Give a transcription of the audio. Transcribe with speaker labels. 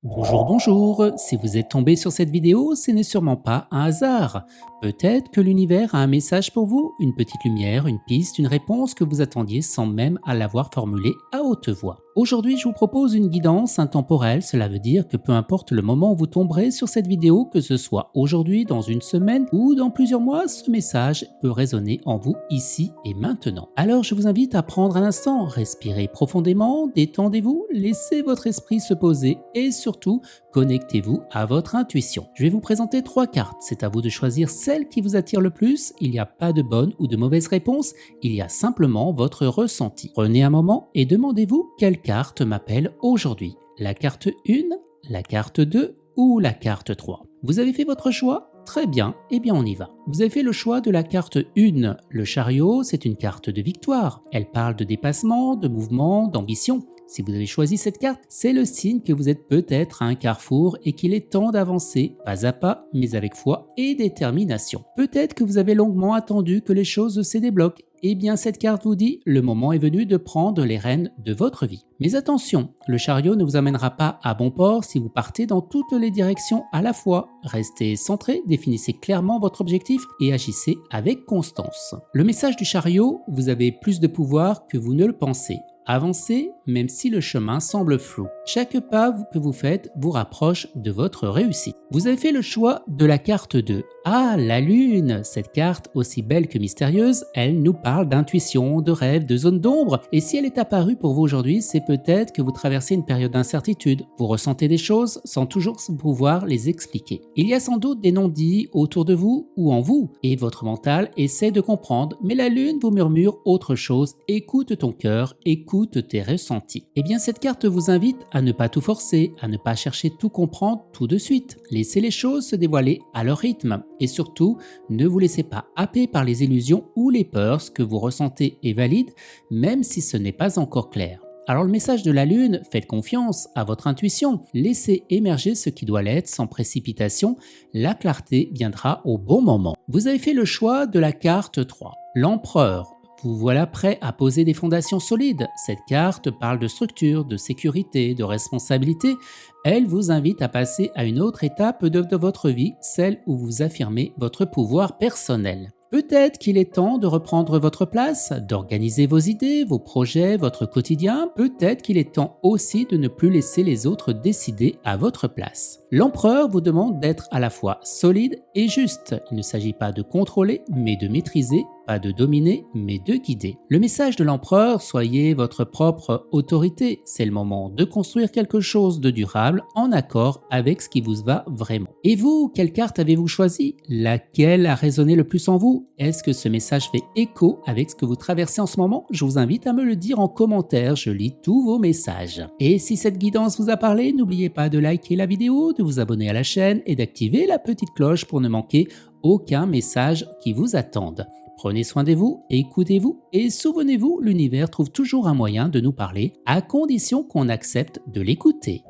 Speaker 1: Bonjour, bonjour. Si vous êtes tombé sur cette vidéo, ce n'est sûrement pas un hasard. Peut-être que l'univers a un message pour vous, une petite lumière, une piste, une réponse que vous attendiez sans même à l'avoir formulée à haute voix. Aujourd'hui, je vous propose une guidance intemporelle. Cela veut dire que peu importe le moment où vous tomberez sur cette vidéo, que ce soit aujourd'hui, dans une semaine ou dans plusieurs mois, ce message peut résonner en vous ici et maintenant. Alors, je vous invite à prendre un instant, respirez profondément, détendez-vous, laissez votre esprit se poser et surtout, connectez-vous à votre intuition. Je vais vous présenter 3 cartes. C'est à vous de choisir celle qui vous attire le plus. Il n'y a pas de bonne ou de mauvaise réponse. Il y a simplement votre ressenti. Prenez un moment et demandez-vous quelle carte m'appelle aujourd'hui. La carte 1, la carte 2 ou la carte 3. Vous avez fait votre choix ? Très bien, eh bien on y va. Vous avez fait le choix de la carte 1. Le chariot, c'est une carte de victoire. Elle parle de dépassement, de mouvement, d'ambition. Si vous avez choisi cette carte, c'est le signe que vous êtes peut-être à un carrefour et qu'il est temps d'avancer, pas à pas, mais avec foi et détermination. Peut-être que vous avez longuement attendu que les choses se débloquent. Eh bien cette carte vous dit, le moment est venu de prendre les rênes de votre vie. Mais attention, le chariot ne vous amènera pas à bon port si vous partez dans toutes les directions à la fois. Restez centré, définissez clairement votre objectif et agissez avec constance. Le message du chariot, vous avez plus de pouvoir que vous ne le pensez. Avancez même si le chemin semble flou. Chaque pas que vous faites vous rapproche de votre réussite. Vous avez fait le choix de la carte 2. Ah, la lune! Cette carte, aussi belle que mystérieuse, elle nous parle d'intuition, de rêve, de zone d'ombre. Et si elle est apparue pour vous aujourd'hui, c'est peut-être que vous traversez une période d'incertitude. Vous ressentez des choses sans toujours pouvoir les expliquer. Il y a sans doute des non-dits autour de vous ou en vous. Et votre mental essaie de comprendre, mais la lune vous murmure autre chose. Écoute ton cœur, écoute tes ressentis. Eh bien, cette carte vous invite à ne pas tout forcer, à ne pas chercher tout comprendre tout de suite. Laissez les choses se dévoiler à leur rythme. Et surtout, ne vous laissez pas happer par les illusions ou les peurs. Ce que vous ressentez est valide, même si ce n'est pas encore clair. Alors le message de la lune, faites confiance à votre intuition, laissez émerger ce qui doit l'être sans précipitation, la clarté viendra au bon moment. Vous avez fait le choix de la carte 3, l'empereur. Vous voilà prêt à poser des fondations solides. Cette carte parle de structure, de sécurité, de responsabilité. Elle vous invite à passer à une autre étape de votre vie, celle où vous affirmez votre pouvoir personnel. Peut-être qu'il est temps de reprendre votre place, d'organiser vos idées, vos projets, votre quotidien. Peut-être qu'il est temps aussi de ne plus laisser les autres décider à votre place. L'empereur vous demande d'être à la fois solide et juste. Il ne s'agit pas de contrôler, mais de maîtriser, pas de dominer, mais de guider. Le message de l'empereur, soyez votre propre autorité. C'est le moment de construire quelque chose de durable en accord avec ce qui vous va vraiment. Et vous, quelle carte avez-vous choisi? Laquelle a résonné le plus en vous? Est-ce que ce message fait écho avec ce que vous traversez en ce moment? Je vous invite à me le dire en commentaire, je lis tous vos messages. Et si cette guidance vous a parlé, n'oubliez pas de liker la vidéo, de vous abonner à la chaîne et d'activer la petite cloche pour ne manquer aucun message qui vous attende. Prenez soin de vous, écoutez-vous et souvenez-vous, l'univers trouve toujours un moyen de nous parler à condition qu'on accepte de l'écouter.